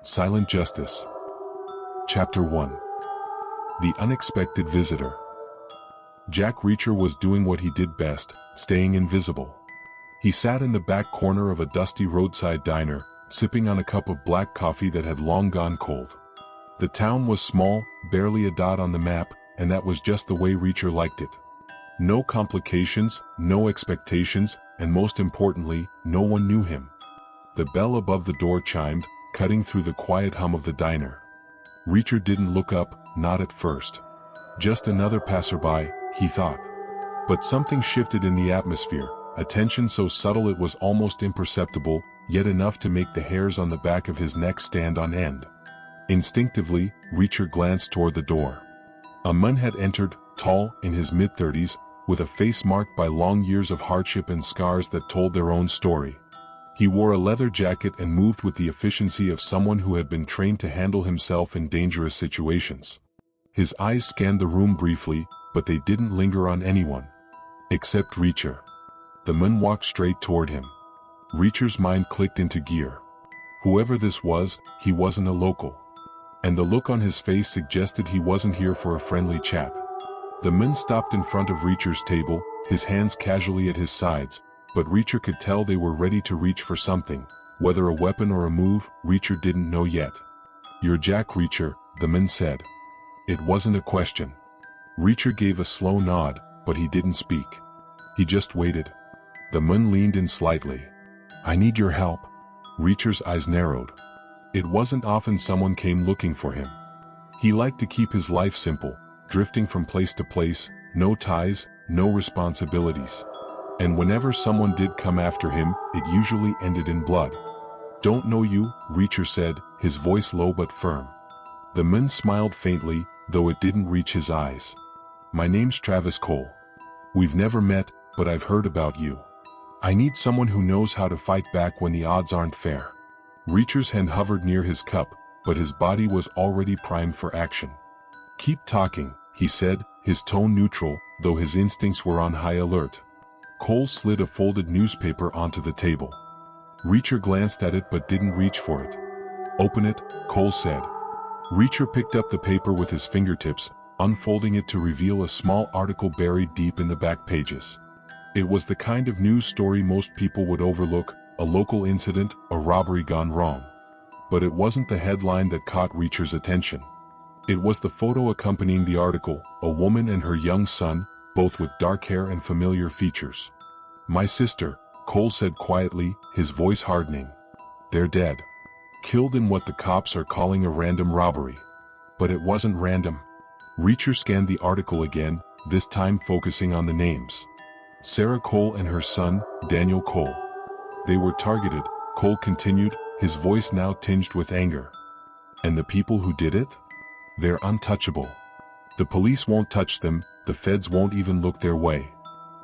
Silent Justice. Chapter 1. The Unexpected Visitor. Jack Reacher was doing what he did best, staying invisible. He sat in the back corner of a dusty roadside diner, sipping on a cup of black coffee that had long gone cold. The town was small, barely a dot on the map, and that was just the way Reacher liked it. No complications, no expectations, and most importantly, no one knew him. The bell above the door chimed, cutting through the quiet hum of the diner. Reacher didn't look up, not at first. Just another passerby, he thought. But something shifted in the atmosphere, a tension so subtle it was almost imperceptible, yet enough to make the hairs on the back of his neck stand on end. Instinctively, Reacher glanced toward the door. A man had entered, tall, in his mid-30s, with a face marked by long years of hardship and scars that told their own story. He wore a leather jacket and moved with the efficiency of someone who had been trained to handle himself in dangerous situations. His eyes scanned the room briefly, but they didn't linger on anyone. Except Reacher. The man walked straight toward him. Reacher's mind clicked into gear. Whoever this was, he wasn't a local. And the look on his face suggested he wasn't here for a friendly chat. The man stopped in front of Reacher's table, his hands casually at his sides, but Reacher could tell they were ready to reach for something. Whether a weapon or a move, Reacher didn't know yet. "You're Jack Reacher," the man said. It wasn't a question. Reacher gave a slow nod, but he didn't speak. He just waited. The man leaned in slightly. "I need your help." Reacher's eyes narrowed. It wasn't often someone came looking for him. He liked to keep his life simple, drifting from place to place, no ties, no responsibilities. And whenever someone did come after him, it usually ended in blood. "Don't know you," Reacher said, his voice low but firm. The man smiled faintly, though it didn't reach his eyes. "My name's Travis Cole. We've never met, but I've heard about you. I need someone who knows how to fight back when the odds aren't fair." Reacher's hand hovered near his cup, but his body was already primed for action. "Keep talking," he said, his tone neutral, though his instincts were on high alert. Cole slid a folded newspaper onto the table. Reacher glanced at it but didn't reach for it. "Open it," Cole said. Reacher picked up the paper with his fingertips, unfolding it to reveal a small article buried deep in the back pages. It was the kind of news story most people would overlook, a local incident, a robbery gone wrong. But it wasn't the headline that caught Reacher's attention. It was the photo accompanying the article, a woman and her young son, both with dark hair and familiar features. "My sister," Cole said quietly, his voice hardening. "They're dead. Killed in what the cops are calling a random robbery." But it wasn't random. Reacher scanned the article again, this time focusing on the names. Sarah Cole and her son, Daniel Cole. "They were targeted," Cole continued, his voice now tinged with anger. "And the people who did it? They're untouchable. The police won't touch them, the feds won't even look their way.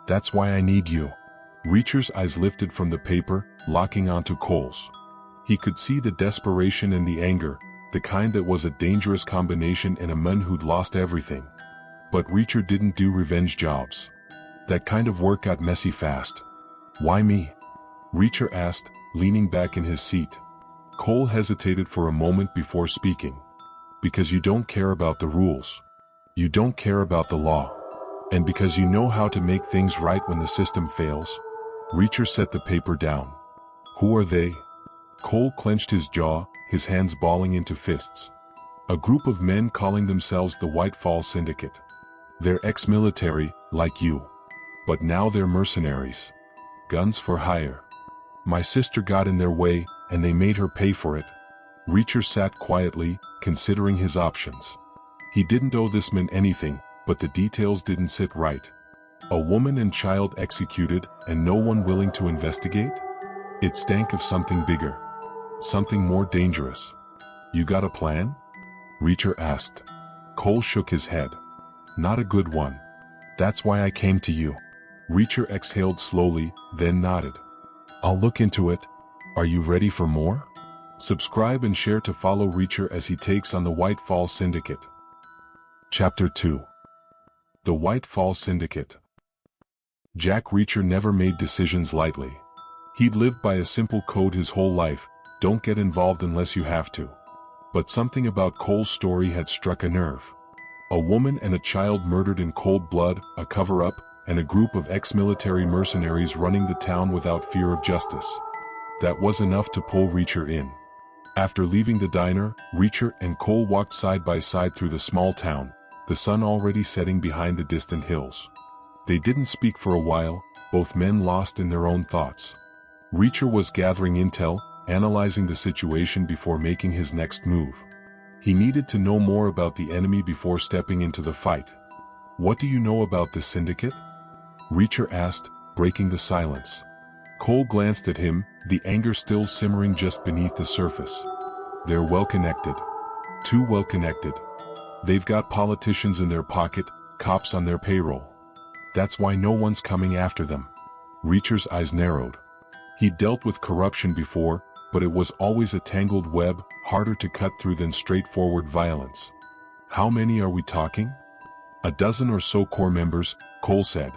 That's why I need you." Reacher's eyes lifted from the paper, locking onto Cole's. He could see the desperation and the anger, the kind that was a dangerous combination in a man who'd lost everything. But Reacher didn't do revenge jobs. That kind of work got messy fast. "Why me?" Reacher asked, leaning back in his seat. Cole hesitated for a moment before speaking. "Because you don't care about the rules. You don't care about the law. And because you know how to make things right when the system fails." Reacher set the paper down. "Who are they?" Cole clenched his jaw, his hands balling into fists. "A group of men calling themselves the White Falls Syndicate. They're ex-military, like you. But now they're mercenaries. Guns for hire. My sister got in their way, and they made her pay for it." Reacher sat quietly, considering his options. He didn't owe this man anything, but the details didn't sit right. A woman and child executed, and no one willing to investigate? It stank of something bigger. Something more dangerous. "You got a plan?" Reacher asked. Cole shook his head. "Not a good one. That's why I came to you." Reacher exhaled slowly, then nodded. "I'll look into it. Are you ready for more?" Subscribe and share to follow Reacher as he takes on the White Falls Syndicate. Chapter 2. The White Falls Syndicate. Jack Reacher never made decisions lightly. He'd lived by a simple code his whole life: don't get involved unless you have to. But something about Cole's story had struck a nerve. A woman and a child murdered in cold blood, a cover-up, and a group of ex-military mercenaries running the town without fear of justice. That was enough to pull Reacher in. After leaving the diner, Reacher and Cole walked side by side through the small town, the sun already setting behind the distant hills. They didn't speak for a while, both men lost in their own thoughts. Reacher was gathering intel, analyzing the situation before making his next move. He needed to know more about the enemy before stepping into the fight. "What do you know about this syndicate?" Reacher asked, breaking the silence. Cole glanced at him, the anger still simmering just beneath the surface. "They're well connected. Too well connected. They've got politicians in their pocket, cops on their payroll. That's why no one's coming after them." Reacher's eyes narrowed. He'd dealt with corruption before, but it was always a tangled web, harder to cut through than straightforward violence. "How many are we talking?" "A dozen or so core members," Cole said.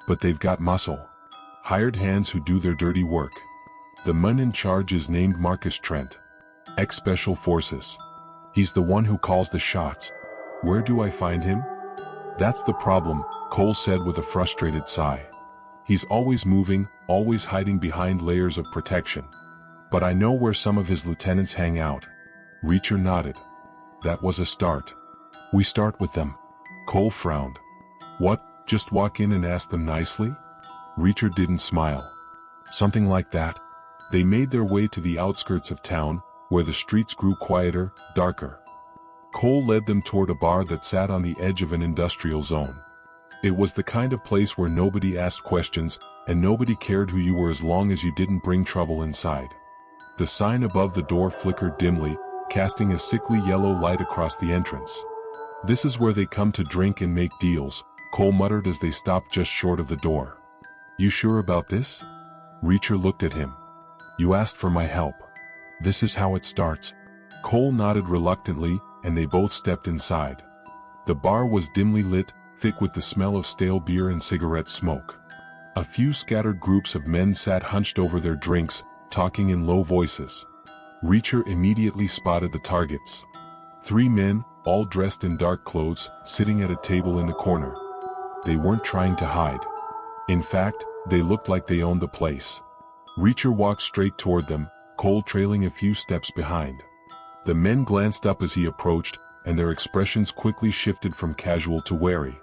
"But they've got muscle. Hired hands who do their dirty work. The man in charge is named Marcus Trent. Ex-Special Forces. He's the one who calls the shots. Where do I find him?" "That's the problem," Cole said with a frustrated sigh. "He's always moving, always hiding behind layers of protection. But I know where some of his lieutenants hang out." Reacher nodded. "That was a start. We start with them." Cole frowned. "What, just walk in and ask them nicely?" Reacher didn't smile. "Something like that." They made their way to the outskirts of town, where the streets grew quieter, darker. Cole led them toward a bar that sat on the edge of an industrial zone. It was the kind of place where nobody asked questions, and nobody cared who you were as long as you didn't bring trouble inside. The sign above the door flickered dimly, casting a sickly yellow light across the entrance. "This is where they come to drink and make deals," Cole muttered as they stopped just short of the door. "You sure about this?" Reacher looked at him. "You asked for my help. This is how it starts." Cole nodded reluctantly, and they both stepped inside. The bar was dimly lit, thick with the smell of stale beer and cigarette smoke. A few scattered groups of men sat hunched over their drinks, talking in low voices. Reacher immediately spotted the targets. 3 men, all dressed in dark clothes, sitting at a table in the corner. They weren't trying to hide. In fact, they looked like they owned the place. Reacher walked straight toward them, Cole trailing a few steps behind. The men glanced up as he approached, and their expressions quickly shifted from casual to wary.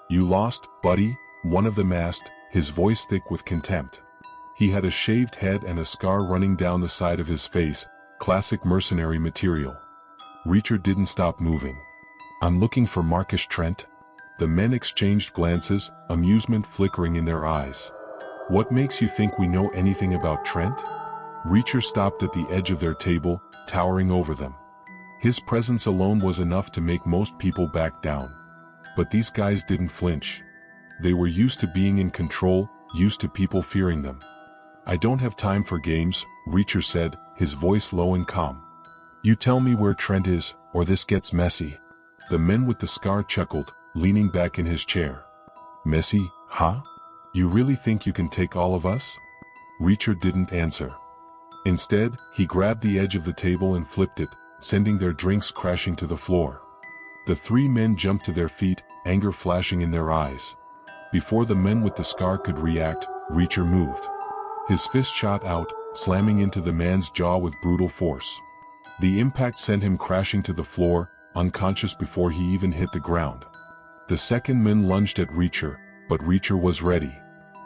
"You lost, buddy," one of them asked, his voice thick with contempt. He had a shaved head and a scar running down the side of his face, classic mercenary material. Reacher didn't stop moving. "I'm looking for Marcus Trent." The men exchanged glances, amusement flickering in their eyes. "What makes you think we know anything about Trent?" Reacher stopped at the edge of their table, towering over them. His presence alone was enough to make most people back down. But these guys didn't flinch. They were used to being in control, used to people fearing them. "I don't have time for games," Reacher said, his voice low and calm. "You tell me where Trent is, or this gets messy." The man with the scar chuckled, leaning back in his chair. "Messy, huh? You really think you can take all of us?" Reacher didn't answer. Instead, he grabbed the edge of the table and flipped it, sending their drinks crashing to the floor. The 3 men jumped to their feet, anger flashing in their eyes. Before the man with the scar could react, Reacher moved. His fist shot out, slamming into the man's jaw with brutal force. The impact sent him crashing to the floor, unconscious before he even hit the ground. The second man lunged at Reacher, but Reacher was ready.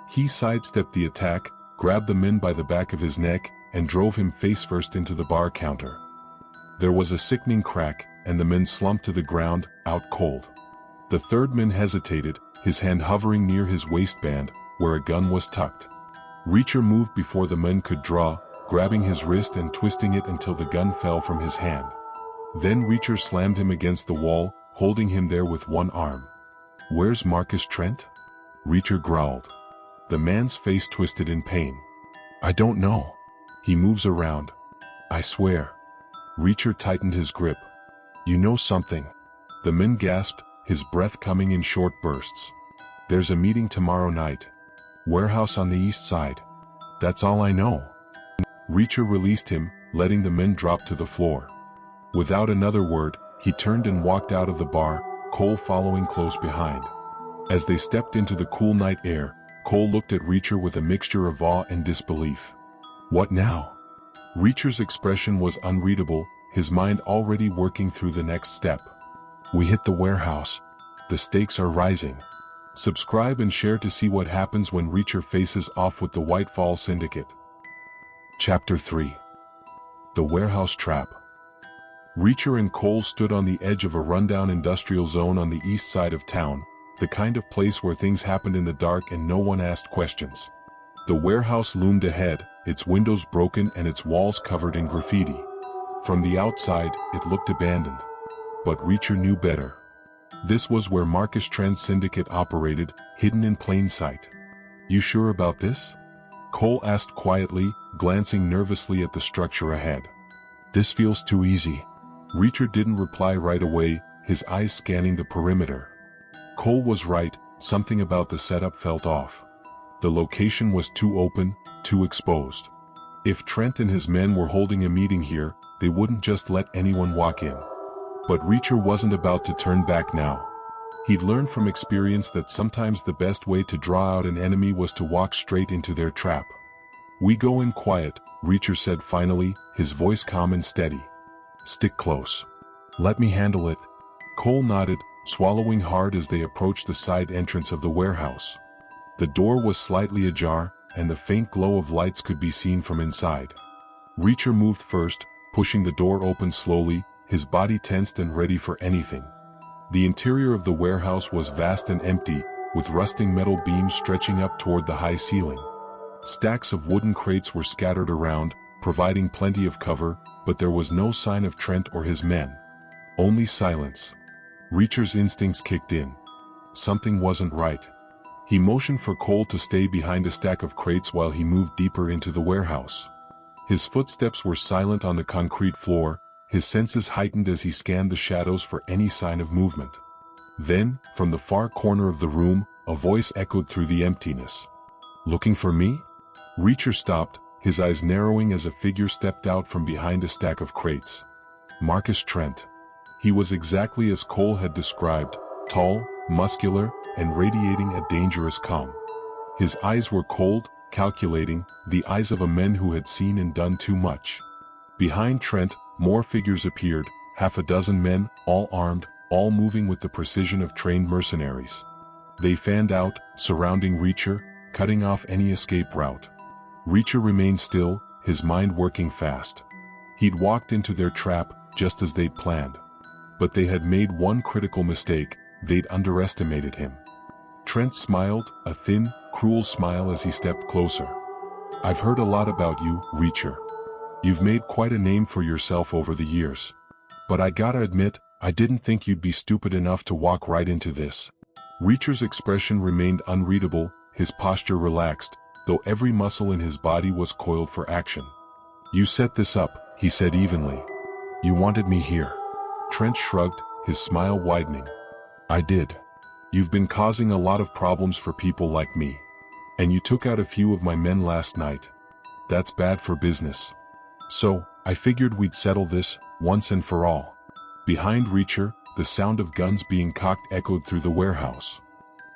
He sidestepped the attack, grabbed the man by the back of his neck, and drove him face-first into the bar counter. There was a sickening crack, and the man slumped to the ground, out cold. The third man hesitated, his hand hovering near his waistband, where a gun was tucked. Reacher moved before the man could draw, grabbing his wrist and twisting it until the gun fell from his hand. Then Reacher slammed him against the wall, holding him there with one arm. "Where's Marcus Trent?" Reacher growled. The man's face twisted in pain. "I don't know. He moves around. I swear." Reacher tightened his grip. "You know something." The man gasped, his breath coming in short bursts. "There's a meeting tomorrow night. Warehouse on the east side. That's all I know." Reacher released him, letting the men drop to the floor. Without another word, he turned and walked out of the bar, Cole following close behind. As they stepped into the cool night air, Cole looked at Reacher with a mixture of awe and disbelief. What now? Reacher's expression was unreadable, his mind already working through the next step. We hit the warehouse. The stakes are rising. Subscribe and share to see what happens when Reacher faces off with the White Falls Syndicate. Chapter 3. The Warehouse Trap. Reacher and Cole stood on the edge of a rundown industrial zone on the east side of town, the kind of place where things happened in the dark and no one asked questions. The warehouse loomed ahead, its windows broken and its walls covered in graffiti. From the outside, it looked abandoned. But Reacher knew better. This was where Marcus Trent's syndicate operated, hidden in plain sight. You sure about this? Cole asked quietly, glancing nervously at the structure ahead. This feels too easy. Reacher didn't reply right away, his eyes scanning the perimeter. Cole was right, something about the setup felt off. The location was too open, too exposed. If Trent and his men were holding a meeting here, they wouldn't just let anyone walk in. But Reacher wasn't about to turn back now. He'd learned from experience that sometimes the best way to draw out an enemy was to walk straight into their trap. We go in quiet, Reacher said finally, his voice calm and steady. Stick close. Let me handle it. Cole nodded, swallowing hard as they approached the side entrance of the warehouse. The door was slightly ajar, and the faint glow of lights could be seen from inside. Reacher moved first, pushing the door open slowly, his body tensed and ready for anything. The interior of the warehouse was vast and empty, with rusting metal beams stretching up toward the high ceiling. Stacks of wooden crates were scattered around, providing plenty of cover, but there was no sign of Trent or his men. Only silence. Reacher's instincts kicked in. Something wasn't right. He motioned for Cole to stay behind a stack of crates while he moved deeper into the warehouse. His footsteps were silent on the concrete floor, his senses heightened as he scanned the shadows for any sign of movement. Then, from the far corner of the room, a voice echoed through the emptiness. Looking for me? Reacher stopped, his eyes narrowing as a figure stepped out from behind a stack of crates. Marcus Trent. He was exactly as Cole had described, tall, muscular, and radiating a dangerous calm. His eyes were cold, calculating, the eyes of a man who had seen and done too much. Behind Trent, more figures appeared, half a dozen men, all armed, all moving with the precision of trained mercenaries. They fanned out, surrounding Reacher, cutting off any escape route. Reacher remained still, his mind working fast. He'd walked into their trap, just as they'd planned. But they had made one critical mistake, they'd underestimated him. Trent smiled, a thin, cruel smile as he stepped closer. I've heard a lot about you, Reacher. You've made quite a name for yourself over the years. But I gotta admit, I didn't think you'd be stupid enough to walk right into this. Reacher's expression remained unreadable, his posture relaxed, though every muscle in his body was coiled for action. You set this up, he said evenly. You wanted me here. Trent shrugged, his smile widening. I did. You've been causing a lot of problems for people like me. And you took out a few of my men last night. That's bad for business. So, I figured we'd settle this, once and for all. Behind Reacher, the sound of guns being cocked echoed through the warehouse.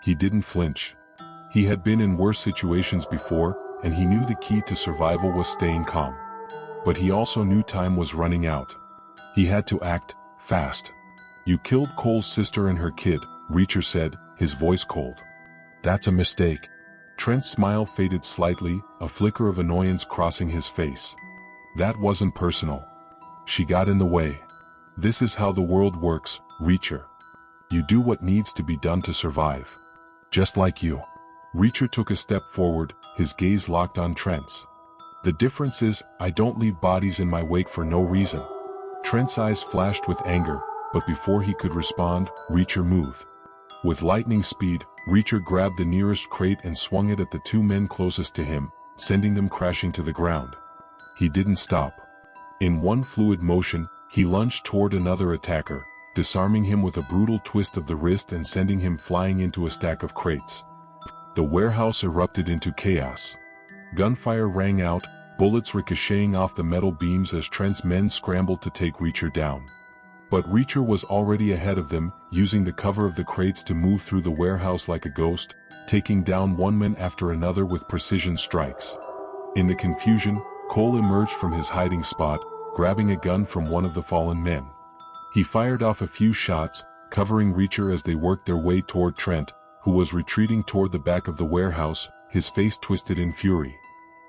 He didn't flinch. He had been in worse situations before, and he knew the key to survival was staying calm. But he also knew time was running out. He had to act, fast. You killed Cole's sister and her kid, Reacher said, his voice cold. That's a mistake. Trent's smile faded slightly, a flicker of annoyance crossing his face. That wasn't personal. She got in the way. This is how the world works, Reacher. You do what needs to be done to survive. Just like you. Reacher took a step forward, his gaze locked on Trent's. The difference is, I don't leave bodies in my wake for no reason. Trent's eyes flashed with anger, but before he could respond, Reacher moved. With lightning speed, Reacher grabbed the nearest crate and swung it at the two men closest to him, sending them crashing to the ground. He didn't stop. In one fluid motion, he lunged toward another attacker, disarming him with a brutal twist of the wrist and sending him flying into a stack of crates. The warehouse erupted into chaos. Gunfire rang out, bullets ricocheting off the metal beams as Trent's men scrambled to take Reacher down. But Reacher was already ahead of them, using the cover of the crates to move through the warehouse like a ghost, taking down one man after another with precision strikes. In the confusion, Cole emerged from his hiding spot, grabbing a gun from one of the fallen men. He fired off a few shots, covering Reacher as they worked their way toward Trent, who was retreating toward the back of the warehouse, his face twisted in fury.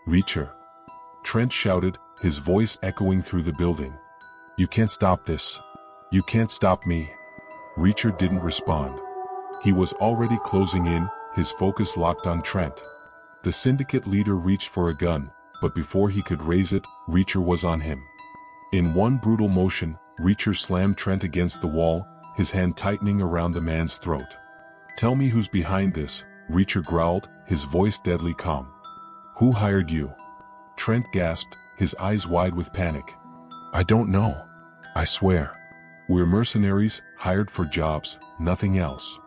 "Reacher!" Trent shouted, his voice echoing through the building. "You can't stop this. You can't stop me." Reacher didn't respond. He was already closing in, his focus locked on Trent. The syndicate leader reached for a gun, but before he could raise it, Reacher was on him. In one brutal motion, Reacher slammed Trent against the wall, his hand tightening around the man's throat. "Tell me who's behind this," Reacher growled, his voice deadly calm. "Who hired you?" Trent gasped, his eyes wide with panic. "I don't know. I swear. We're mercenaries, hired for jobs, nothing else."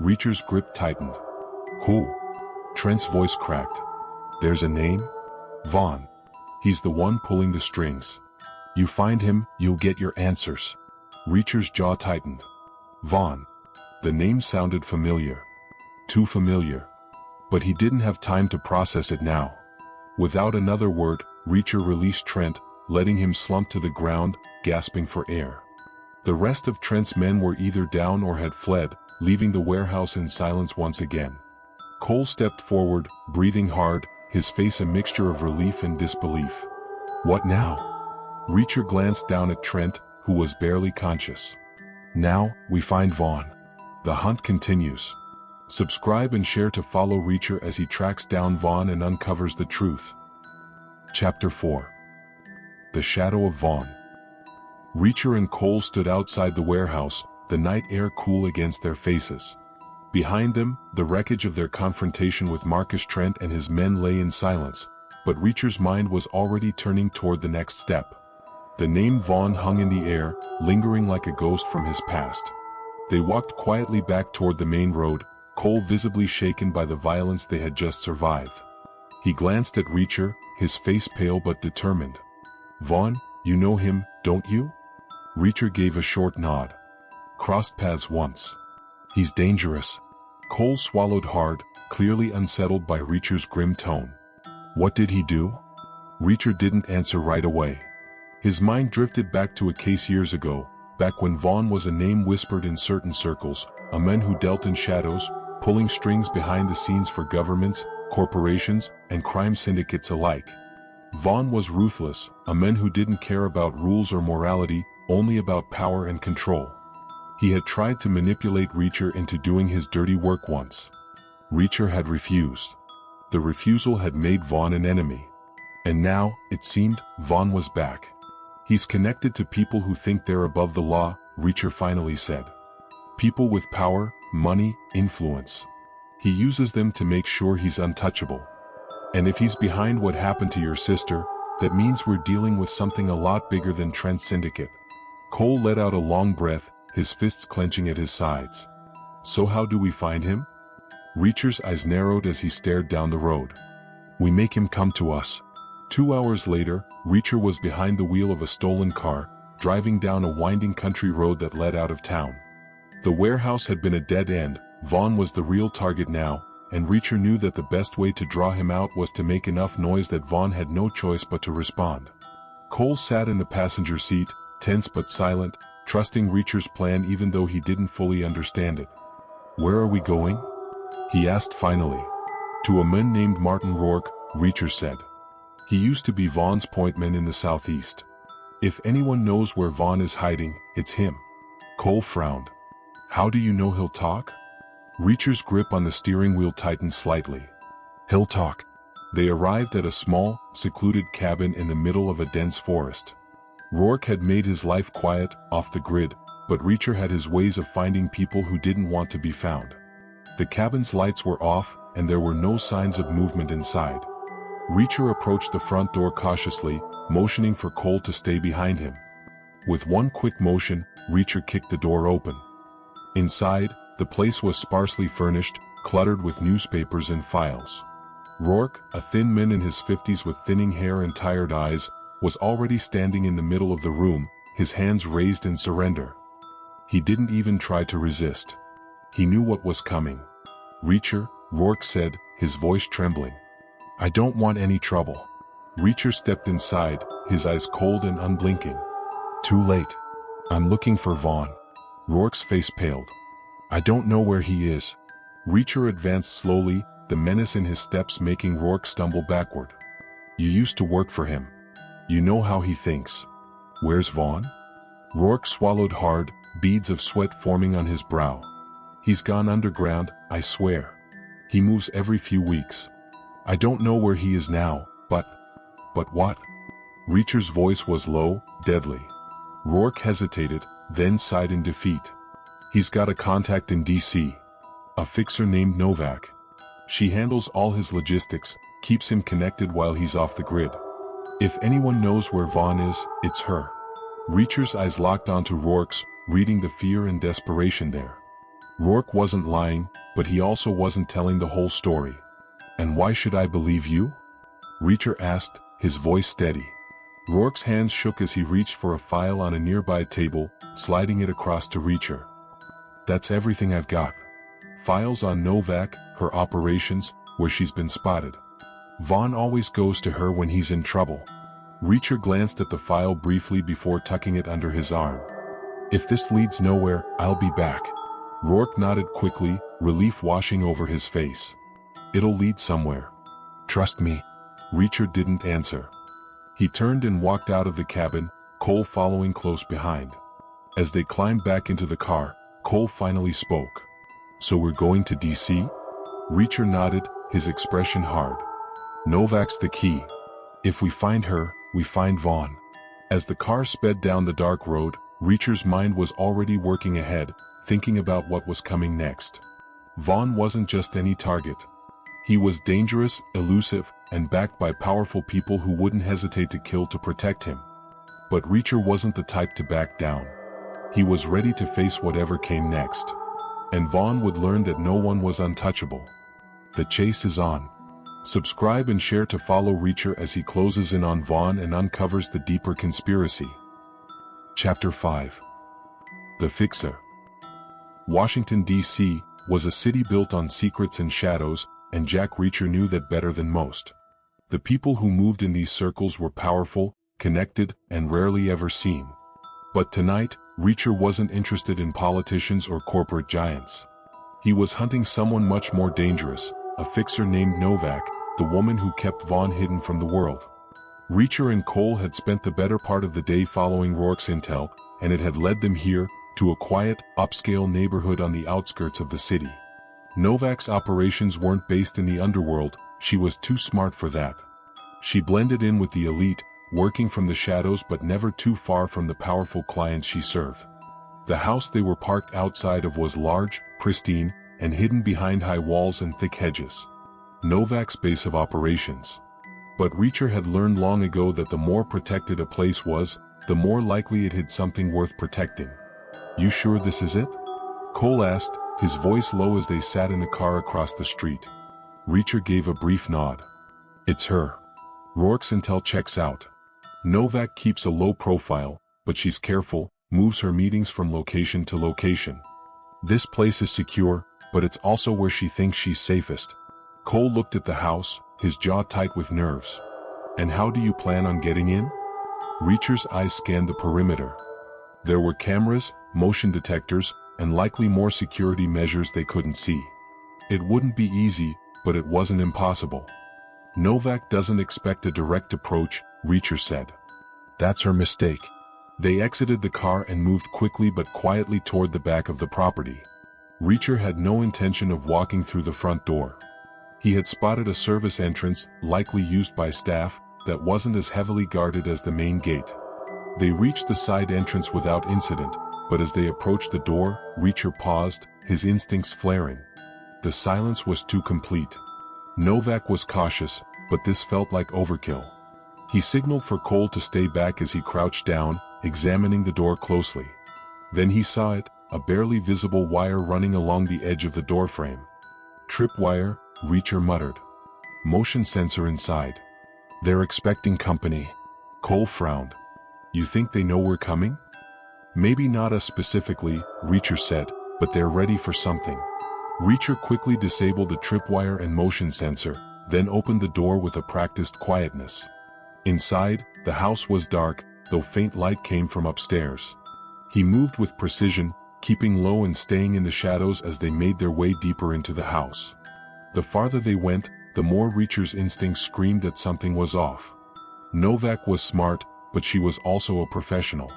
Reacher's grip tightened. "Who?" Trent's voice cracked. "There's a name? Vaughn. He's the one pulling the strings. You find him, you'll get your answers." Reacher's jaw tightened. Vaughn. The name sounded familiar. Too familiar. But he didn't have time to process it now. Without another word, Reacher released Trent, letting him slump to the ground, gasping for air. The rest of Trent's men were either down or had fled, leaving the warehouse in silence once again. Cole stepped forward, breathing hard, his face a mixture of relief and disbelief. "What now?" Reacher glanced down at Trent, who was barely conscious. "Now, we find Vaughn. The hunt continues." Subscribe and share to follow Reacher as he tracks down Vaughn and uncovers the truth. Chapter 4. The Shadow of Vaughn. Reacher and Cole stood outside the warehouse, the night air cool against their faces. Behind them, the wreckage of their confrontation with Marcus Trent and his men lay in silence, but Reacher's mind was already turning toward the next step. The name Vaughn hung in the air, lingering like a ghost from his past. They walked quietly back toward the main road, Cole visibly shaken by the violence they had just survived. He glanced at Reacher, his face pale but determined. "Vaughn, you know him, don't you?" Reacher gave a short nod. "Crossed paths once. He's dangerous." Cole swallowed hard, clearly unsettled by Reacher's grim tone. "What did he do?" Reacher didn't answer right away. His mind drifted back to a case years ago, back when Vaughn was a name whispered in certain circles, a man who dealt in shadows, pulling strings behind the scenes for governments, corporations, and crime syndicates alike. Vaughn was ruthless, a man who didn't care about rules or morality, only about power and control. He had tried to manipulate Reacher into doing his dirty work once. Reacher had refused. The refusal had made Vaughn an enemy. And now, it seemed, Vaughn was back. "He's connected to people who think they're above the law," Reacher finally said. "People with power, money, influence. He uses them to make sure he's untouchable. And if he's behind what happened to your sister, that means we're dealing with something a lot bigger than Trent's syndicate." Cole let out a long breath, his fists clenching at his sides. "So how do we find him?" Reacher's eyes narrowed as he stared down the road. "We make him come to us." 2 hours later, Reacher was behind the wheel of a stolen car, driving down a winding country road that led out of town. The warehouse had been a dead end, Vaughn was the real target now, and Reacher knew that the best way to draw him out was to make enough noise that Vaughn had no choice but to respond. Cole sat in the passenger seat, tense but silent, trusting Reacher's plan even though he didn't fully understand it. "Where are we going?" he asked finally. "To a man named Martin Rourke," Reacher said. "He used to be Vaughn's pointman in the southeast. If anyone knows where Vaughn is hiding, it's him." Cole frowned. "How do you know he'll talk?" Reacher's grip on the steering wheel tightened slightly. "He'll talk." They arrived at a small, secluded cabin in the middle of a dense forest. Rourke had made his life quiet, off the grid, but Reacher had his ways of finding people who didn't want to be found. The cabin's lights were off, and there were no signs of movement inside. Reacher approached the front door cautiously, motioning for Cole to stay behind him. With one quick motion, Reacher kicked the door open. Inside, the place was sparsely furnished, cluttered with newspapers and files. Rourke, a thin man in his 50s with thinning hair and tired eyes, was already standing in the middle of the room, his hands raised in surrender. He didn't even try to resist. He knew what was coming. "Reacher," Rourke said, his voice trembling. "I don't want any trouble." Reacher stepped inside, his eyes cold and unblinking. "Too late. I'm looking for Vaughn." Rourke's face paled. "I don't know where he is." Reacher advanced slowly, the menace in his steps making Rourke stumble backward. "You used to work for him. You know how he thinks. Where's Vaughn?" Rourke swallowed hard, beads of sweat forming on his brow. "He's gone underground, I swear. He moves every few weeks. I don't know where he is now, but what?" Reacher's voice was low, deadly. Rourke hesitated, then sighed in defeat. "He's got a contact in DC. A fixer named Novak. She handles all his logistics, keeps him connected while he's off the grid. If anyone knows where Vaughn is, it's her." Reacher's eyes locked onto Rourke's, reading the fear and desperation there. Rourke wasn't lying, but he also wasn't telling the whole story. "And why should I believe you?" Reacher asked, his voice steady. Rourke's hands shook as he reached for a file on a nearby table, sliding it across to Reacher. "That's everything I've got. Files on Novak, her operations, where she's been spotted. Vaughn always goes to her when he's in trouble." Reacher glanced at the file briefly before tucking it under his arm. "If this leads nowhere, I'll be back." Rourke nodded quickly, relief washing over his face. "It'll lead somewhere. Trust me." Reacher didn't answer. He turned and walked out of the cabin, Cole following close behind. As they climbed back into the car, Cole finally spoke. "So we're going to DC?" Reacher nodded, his expression hard. "Novak's the key. If we find her, we find Vaughn." As the car sped down the dark road, Reacher's mind was already working ahead, thinking about what was coming next. Vaughn wasn't just any target. He was dangerous, elusive, and backed by powerful people who wouldn't hesitate to kill to protect him. But Reacher wasn't the type to back down. He was ready to face whatever came next. And Vaughn would learn that no one was untouchable. The chase is on. Subscribe and share to follow Reacher as he closes in on Vaughn and uncovers the deeper conspiracy. Chapter 5. The Fixer. Washington, D.C., was a city built on secrets and shadows, and Jack Reacher knew that better than most. The people who moved in these circles were powerful, connected, and rarely ever seen. But tonight, Reacher wasn't interested in politicians or corporate giants. He was hunting someone much more dangerous, a fixer named Novak, the woman who kept Vaughn hidden from the world. Reacher and Cole had spent the better part of the day following Rourke's intel, and it had led them here, to a quiet, upscale neighborhood on the outskirts of the city. Novak's operations weren't based in the underworld, she was too smart for that. She blended in with the elite, working from the shadows but never too far from the powerful clients she served. The house they were parked outside of was large, pristine, and hidden behind high walls and thick hedges. Novak's base of operations. But Reacher had learned long ago that the more protected a place was, the more likely it hid something worth protecting. "You sure this is it?" Cole asked, his voice low as they sat in the car across the street. Reacher gave a brief nod. "It's her. Rourke's intel checks out. Novak keeps a low profile, but she's careful, moves her meetings from location to location. This place is secure, but it's also where she thinks she's safest." Cole looked at the house, his jaw tight with nerves. "And how do you plan on getting in?" Reacher's eyes scanned the perimeter. There were cameras, motion detectors, and likely more security measures they couldn't see. It wouldn't be easy, but it wasn't impossible. "Novak doesn't expect a direct approach," Reacher said. "That's her mistake." They exited the car and moved quickly but quietly toward the back of the property. Reacher had no intention of walking through the front door. He had spotted a service entrance, likely used by staff, that wasn't as heavily guarded as the main gate. They reached the side entrance without incident, but as they approached the door, Reacher paused, his instincts flaring. The silence was too complete. Novak was cautious, but this felt like overkill. He signaled for Cole to stay back as he crouched down, examining the door closely. Then he saw it, a barely visible wire running along the edge of the doorframe. "Tripwire," Reacher muttered. Motion sensor inside. They're expecting company. Cole frowned. You think they know we're coming? Maybe not us specifically, Reacher said, but they're ready for something. Reacher quickly disabled the tripwire and motion sensor, then opened the door with a practiced quietness. Inside, the house was dark, though faint light came from upstairs. He moved with precision, keeping low and staying in the shadows as they made their way deeper into the house. The farther they went, the more Reacher's instincts screamed that something was off. Novak was smart, but she was also a professional.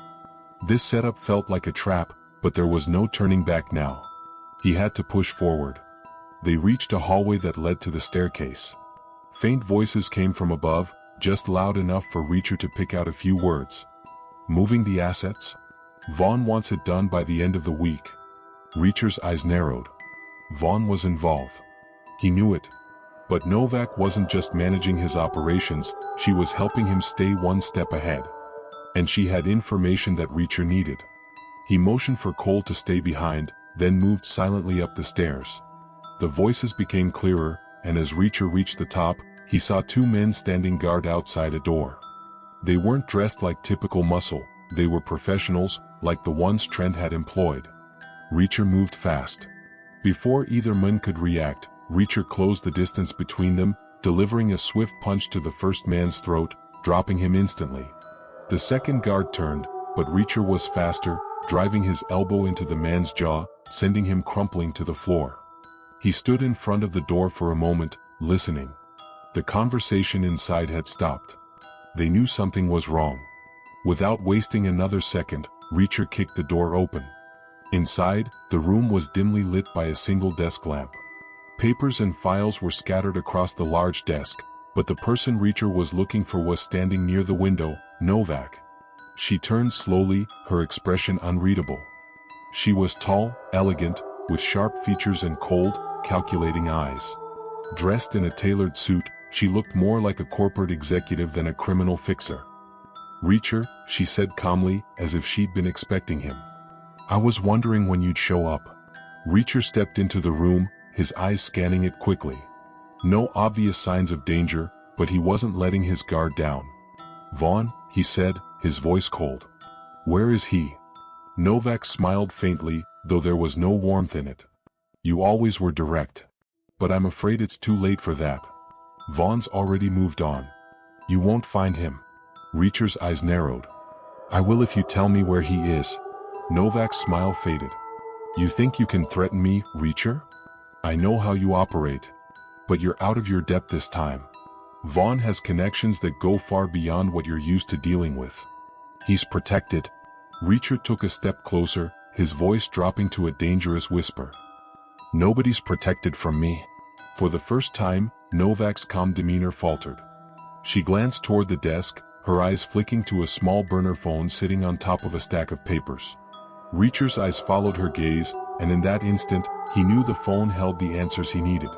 This setup felt like a trap, but there was no turning back now. He had to push forward. They reached a hallway that led to the staircase. Faint voices came from above, just loud enough for Reacher to pick out a few words. Moving the assets? Vaughn wants it done by the end of the week. Reacher's eyes narrowed. Vaughn was involved. He knew it. But Novak wasn't just managing his operations, she was helping him stay one step ahead. And she had information that Reacher needed. He motioned for Cole to stay behind, then moved silently up the stairs. The voices became clearer, and as Reacher reached the top, he saw two men standing guard outside a door. They weren't dressed like typical muscle, they were professionals, like the ones Trent had employed. Reacher moved fast. Before either man could react, Reacher closed the distance between them, delivering a swift punch to the first man's throat, dropping him instantly. The second guard turned, but Reacher was faster, driving his elbow into the man's jaw, sending him crumpling to the floor. He stood in front of the door for a moment, listening. The conversation inside had stopped. They knew something was wrong. Without wasting another second, Reacher kicked the door open. Inside, the room was dimly lit by a single desk lamp. Papers and files were scattered across the large desk, but the person Reacher was looking for was standing near the window, Novak. She turned slowly, her expression unreadable. She was tall, elegant, with sharp features and cold, calculating eyes. Dressed in a tailored suit, she looked more like a corporate executive than a criminal fixer. Reacher, she said calmly, as if she'd been expecting him. I was wondering when you'd show up. Reacher stepped into the room, his eyes scanning it quickly. No obvious signs of danger, but he wasn't letting his guard down. Vaughn, he said, his voice cold. Where is he? Novak smiled faintly, though there was no warmth in it. You always were direct. But I'm afraid it's too late for that. Vaughn's already moved on. You won't find him. Reacher's eyes narrowed. I will if you tell me where he is. Novak's smile faded. You think you can threaten me, Reacher? I know how you operate. But you're out of your depth this time. Vaughn has connections that go far beyond what you're used to dealing with. He's protected. Reacher took a step closer, his voice dropping to a dangerous whisper. Nobody's protected from me. For the first time, Novak's calm demeanor faltered. She glanced toward the desk, her eyes flicking to a small burner phone sitting on top of a stack of papers. Reacher's eyes followed her gaze, and in that instant, he knew the phone held the answers he needed.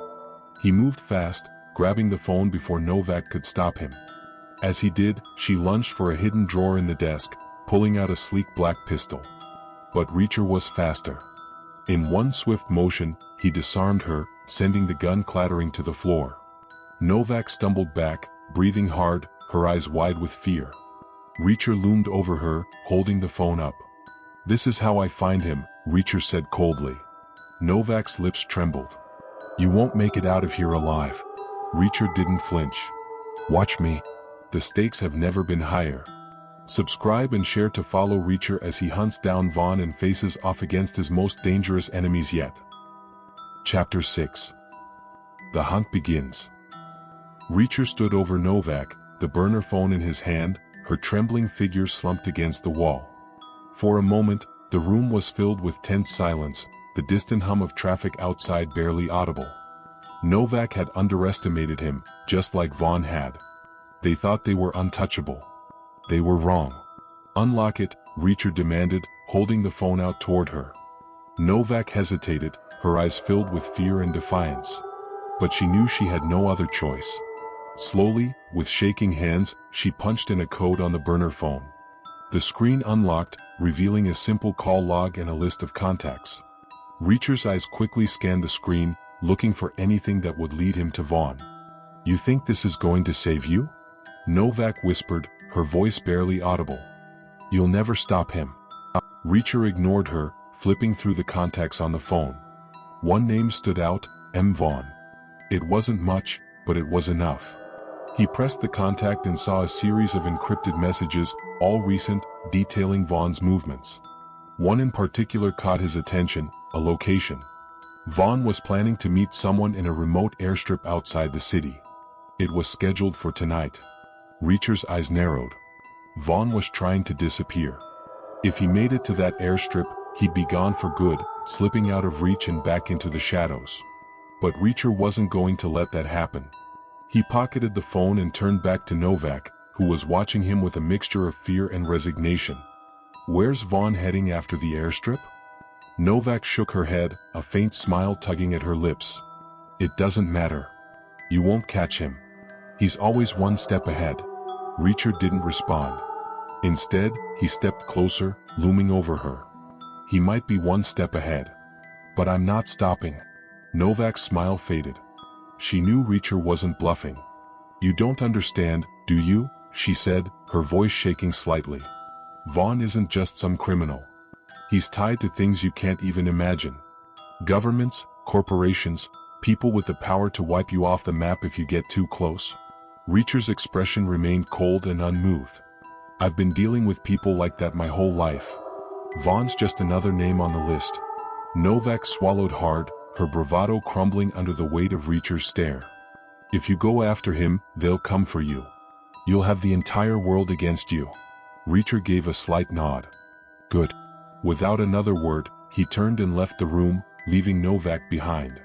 He moved fast, grabbing the phone before Novak could stop him. As he did, she lunged for a hidden drawer in the desk, pulling out a sleek black pistol. But Reacher was faster. In one swift motion, he disarmed her, sending the gun clattering to the floor. Novak stumbled back, breathing hard, her eyes wide with fear. Reacher loomed over her, holding the phone up. This is how I find him, Reacher said coldly. Novak's lips trembled. You won't make it out of here alive. Reacher didn't flinch. Watch me. The stakes have never been higher. Subscribe and share to follow Reacher as he hunts down Vaughn and faces off against his most dangerous enemies yet. Chapter 6. The hunt begins. Reacher stood over Novak, the burner phone in his hand, her trembling figure slumped against the wall. For a moment, the room was filled with tense silence, the distant hum of traffic outside barely audible. Novak had underestimated him, just like Vaughn had. They thought they were untouchable. They were wrong. Unlock it, Reacher demanded, holding the phone out toward her. Novak hesitated, her eyes filled with fear and defiance. But she knew she had no other choice. Slowly, with shaking hands, she punched in a code on the burner phone. The screen unlocked, revealing a simple call log and a list of contacts. Reacher's eyes quickly scanned the screen, looking for anything that would lead him to Vaughn. You think this is going to save you? Novak whispered, her voice barely audible. You'll never stop him. Reacher ignored her, flipping through the contacts on the phone. One name stood out, M. Vaughn. It wasn't much, but it was enough. He pressed the contact and saw a series of encrypted messages, all recent, detailing Vaughn's movements. One in particular caught his attention, a location. Vaughn was planning to meet someone in a remote airstrip outside the city. It was scheduled for tonight. Reacher's eyes narrowed. Vaughn was trying to disappear. If he made it to that airstrip, he'd be gone for good, slipping out of reach and back into the shadows. But Reacher wasn't going to let that happen. He pocketed the phone and turned back to Novak, who was watching him with a mixture of fear and resignation. Where's Vaughn heading after the airstrip? Novak shook her head, a faint smile tugging at her lips. It doesn't matter. You won't catch him. He's always one step ahead. Reacher didn't respond. Instead, he stepped closer, looming over her. He might be one step ahead. But I'm not stopping. Novak's smile faded. She knew Reacher wasn't bluffing. You don't understand, do you? She said, her voice shaking slightly. Vaughn isn't just some criminal. He's tied to things you can't even imagine. Governments, corporations, people with the power to wipe you off the map if you get too close. Reacher's expression remained cold and unmoved. I've been dealing with people like that my whole life. Vaughn's just another name on the list. Novak swallowed hard, her bravado crumbling under the weight of Reacher's stare. If you go after him, they'll come for you. You'll have the entire world against you. Reacher gave a slight nod. Good. Without another word, he turned and left the room, leaving Novak behind.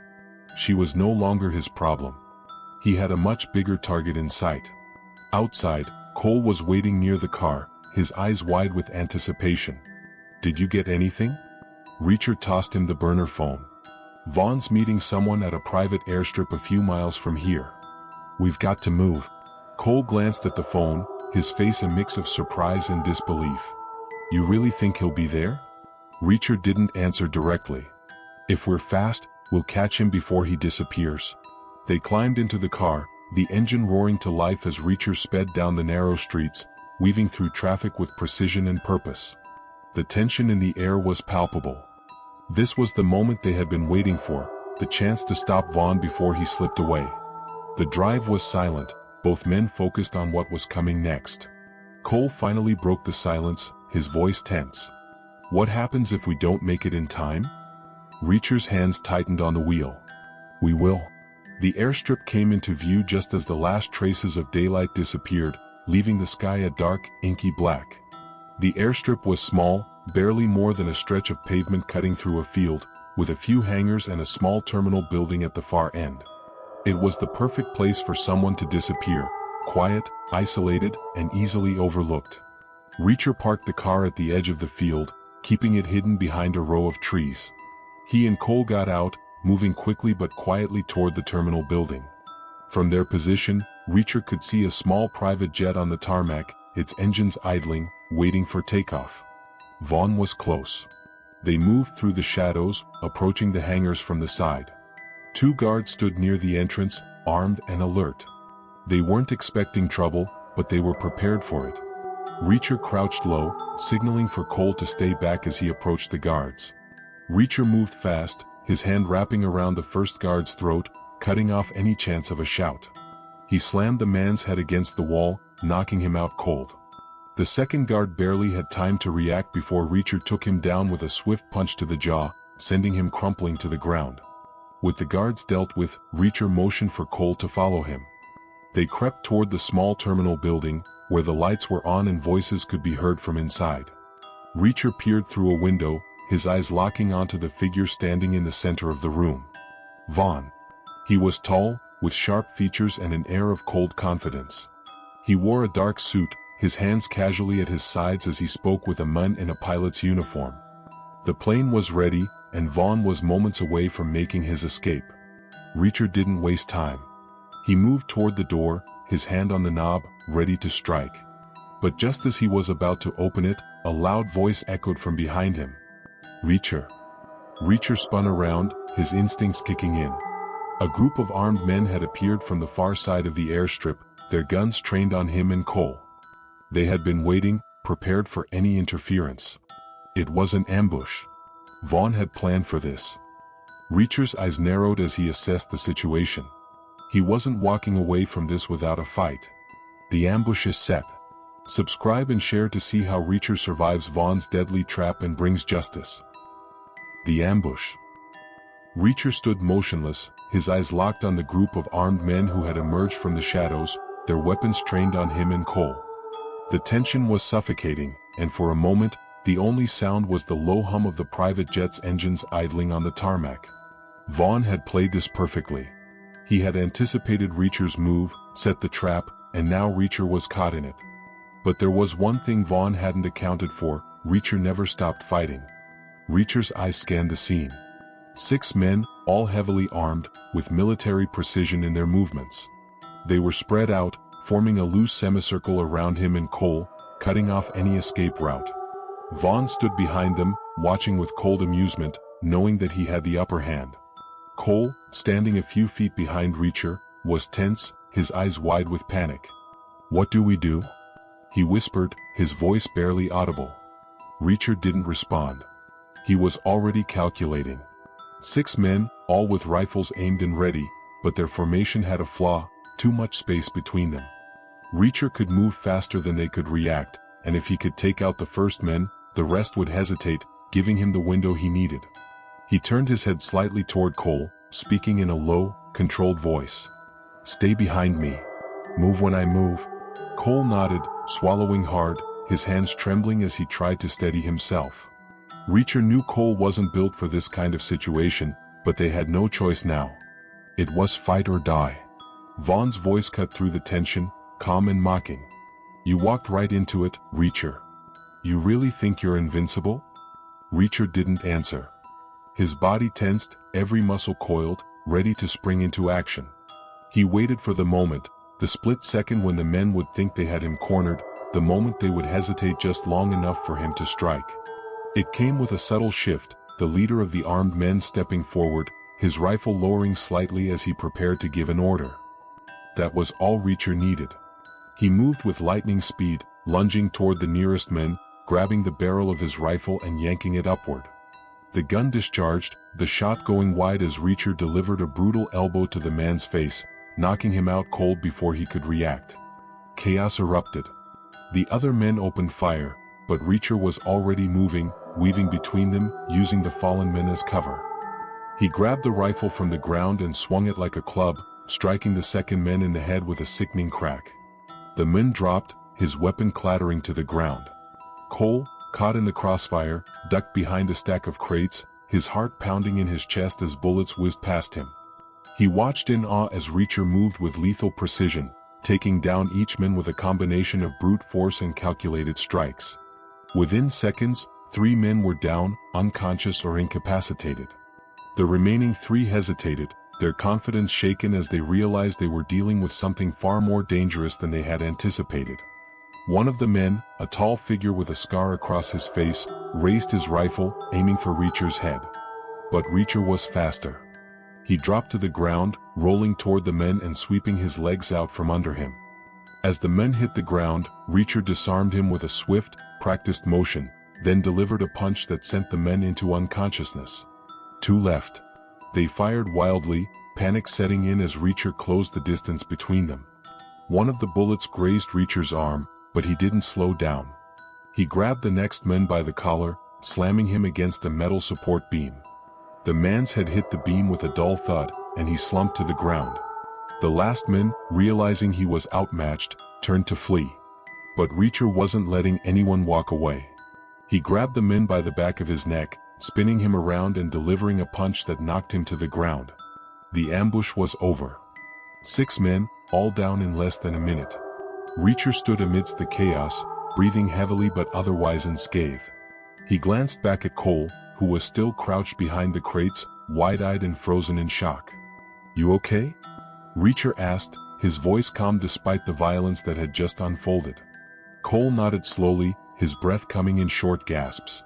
She was no longer his problem. He had a much bigger target in sight. Outside, Cole was waiting near the car, his eyes wide with anticipation. Did you get anything? Reacher tossed him the burner phone. Vaughn's meeting someone at a private airstrip a few miles from here. We've got to move. Cole glanced at the phone, his face a mix of surprise and disbelief. You really think he'll be there? Reacher didn't answer directly. If we're fast, we'll catch him before he disappears. They climbed into the car, the engine roaring to life as Reacher sped down the narrow streets, weaving through traffic with precision and purpose. The tension in the air was palpable. This was the moment they had been waiting for, the chance to stop Vaughn before he slipped away. The drive was silent, both men focused on what was coming next. Cole finally broke the silence, his voice tense. What happens if we don't make it in time? Reacher's hands tightened on the wheel. We will. The airstrip came into view just as the last traces of daylight disappeared, leaving the sky a dark, inky black. The airstrip was small, barely more than a stretch of pavement cutting through a field, with a few hangars and a small terminal building at the far end. It was the perfect place for someone to disappear, quiet, isolated, and easily overlooked. Reacher parked the car at the edge of the field, keeping it hidden behind a row of trees. He and Cole got out, moving quickly but quietly toward the terminal building. From their position, Reacher could see a small private jet on the tarmac, its engines idling, waiting for takeoff. Vaughn was close. They moved through the shadows, approaching the hangars from the side. Two guards stood near the entrance, armed and alert. They weren't expecting trouble, but they were prepared for it. Reacher crouched low, signaling for Cole to stay back as he approached the guards. Reacher moved fast, his hand wrapping around the first guard's throat, cutting off any chance of a shout. He slammed the man's head against the wall, knocking him out cold. The second guard barely had time to react before Reacher took him down with a swift punch to the jaw, sending him crumpling to the ground. With the guards dealt with, Reacher motioned for Cole to follow him. They crept toward the small terminal building, where the lights were on and voices could be heard from inside. Reacher peered through a window, his eyes locking onto the figure standing in the center of the room. Vaughn. He was tall, with sharp features and an air of cold confidence. He wore a dark suit, his hands casually at his sides as he spoke with a man in a pilot's uniform. The plane was ready, and Vaughn was moments away from making his escape. Reacher didn't waste time. He moved toward the door, his hand on the knob, ready to strike. But just as he was about to open it, a loud voice echoed from behind him. Reacher. Reacher spun around, his instincts kicking in. A group of armed men had appeared from the far side of the airstrip, their guns trained on him and Cole. They had been waiting, prepared for any interference. It was an ambush. Vaughn had planned for this. Reacher's eyes narrowed as he assessed the situation. He wasn't walking away from this without a fight. The ambush is set. Subscribe and share to see how Reacher survives Vaughn's deadly trap and brings justice. The ambush. Reacher stood motionless, his eyes locked on the group of armed men who had emerged from the shadows, their weapons trained on him and Cole. The tension was suffocating, and for a moment, the only sound was the low hum of the private jet's engines idling on the tarmac. Vaughn had played this perfectly. He had anticipated Reacher's move, set the trap, and now Reacher was caught in it. But there was one thing Vaughn hadn't accounted for: Reacher never stopped fighting. Reacher's eyes scanned the scene. 6 men, all heavily armed, with military precision in their movements. They were spread out, forming a loose semicircle around him and Cole, cutting off any escape route. Vaughn stood behind them, watching with cold amusement, knowing that he had the upper hand. Cole, standing a few feet behind Reacher, was tense, his eyes wide with panic. "What do we do?" he whispered, his voice barely audible. Reacher didn't respond. He was already calculating. 6 men, all with rifles aimed and ready, but their formation had a flaw: too much space between them. Reacher could move faster than they could react, and if he could take out the first men, the rest would hesitate, giving him the window he needed. He turned his head slightly toward Cole, speaking in a low, controlled voice. "Stay behind me. Move when I move." Cole nodded, swallowing hard, his hands trembling as he tried to steady himself. Reacher knew Cole wasn't built for this kind of situation, but they had no choice now. It was fight or die. Vaughn's voice cut through the tension, calm and mocking. "You walked right into it, Reacher. You really think you're invincible?" Reacher didn't answer. His body tensed, every muscle coiled, ready to spring into action. He waited for the moment, the split second when the men would think they had him cornered, the moment they would hesitate just long enough for him to strike. It came with a subtle shift, the leader of the armed men stepping forward, his rifle lowering slightly as he prepared to give an order. That was all Reacher needed. He moved with lightning speed, lunging toward the nearest men, grabbing the barrel of his rifle and yanking it upward. The gun discharged, the shot going wide as Reacher delivered a brutal elbow to the man's face, knocking him out cold before he could react. Chaos erupted. The other men opened fire, but Reacher was already moving, weaving between them, using the fallen men as cover. He grabbed the rifle from the ground and swung it like a club, striking the second man in the head with a sickening crack. The man dropped, his weapon clattering to the ground. Cole, caught in the crossfire, ducked behind a stack of crates, his heart pounding in his chest as bullets whizzed past him. He watched in awe as Reacher moved with lethal precision, taking down each man with a combination of brute force and calculated strikes. Within seconds, 3 men were down, unconscious or incapacitated. The remaining 3 hesitated, their confidence shaken as they realized they were dealing with something far more dangerous than they had anticipated. One of the men, a tall figure with a scar across his face, raised his rifle, aiming for Reacher's head. But Reacher was faster. He dropped to the ground, rolling toward the men and sweeping his legs out from under him. As the men hit the ground, Reacher disarmed him with a swift, practiced motion, then delivered a punch that sent the men into unconsciousness. 2 left. They fired wildly, panic setting in as Reacher closed the distance between them. One of the bullets grazed Reacher's arm, but he didn't slow down. He grabbed the next man by the collar, slamming him against a metal support beam. The man's head hit the beam with a dull thud, and he slumped to the ground. The last man, realizing he was outmatched, turned to flee. But Reacher wasn't letting anyone walk away. He grabbed the man by the back of his neck, spinning him around and delivering a punch that knocked him to the ground. The ambush was over. 6 men, all down in less than a minute. Reacher stood amidst the chaos, breathing heavily but otherwise unscathed. He glanced back at Cole, who was still crouched behind the crates, wide-eyed and frozen in shock. "You okay?" Reacher asked, his voice calm despite the violence that had just unfolded. Cole nodded slowly, his breath coming in short gasps.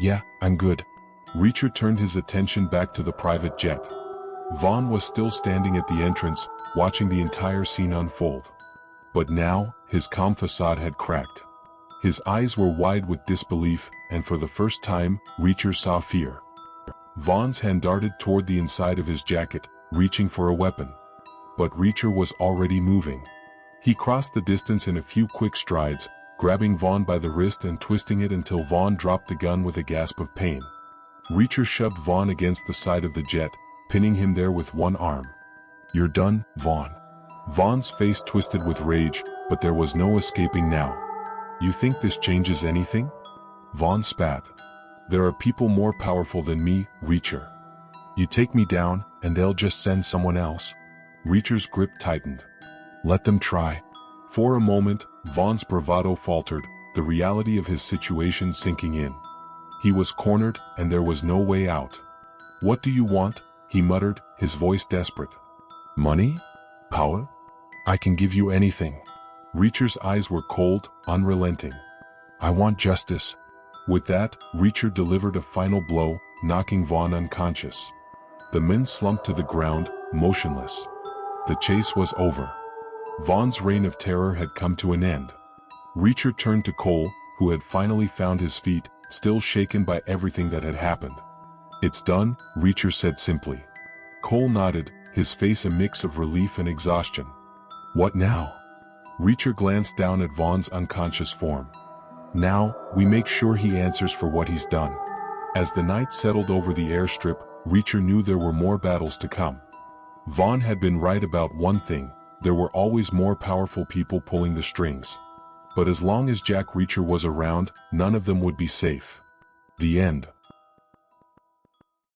Yeah, I'm good." Reacher turned his attention back to the private jet. Vaughn was still standing at the entrance, watching the entire scene unfold. But now, his calm facade had cracked. His eyes were wide with disbelief, and for the first time, Reacher saw fear. Vaughn's hand darted toward the inside of his jacket, reaching for a weapon. But Reacher was already moving. He crossed the distance in a few quick strides, grabbing Vaughn by the wrist and twisting it until Vaughn dropped the gun with a gasp of pain. Reacher shoved Vaughn against the side of the jet, pinning him there with one arm. "You're done, Vaughn." Vaughn's face twisted with rage, but there was no escaping now. "You think this changes anything?" Vaughn spat. "There are people more powerful than me, Reacher. You take me down, and they'll just send someone else." Reacher's grip tightened. "Let them try." For a moment, Vaughn's bravado faltered, the reality of his situation sinking in. He was cornered, and there was no way out. "What do you want?" he muttered, his voice desperate. "Money? Power? I can give you anything." Reacher's eyes were cold, unrelenting. "I want justice." With that, Reacher delivered a final blow, knocking Vaughn unconscious. The men slumped to the ground, motionless. The chase was over. Vaughn's reign of terror had come to an end. Reacher turned to Cole, who had finally found his feet, still shaken by everything that had happened. "It's done," Reacher said simply. Cole nodded, his face a mix of relief and exhaustion. "What now?" Reacher glanced down at Vaughn's unconscious form. "Now, we make sure he answers for what he's done." As the night settled over the airstrip, Reacher knew there were more battles to come. Vaughn had been right about one thing: there were always more powerful people pulling the strings. But as long as Jack Reacher was around, none of them would be safe. The end.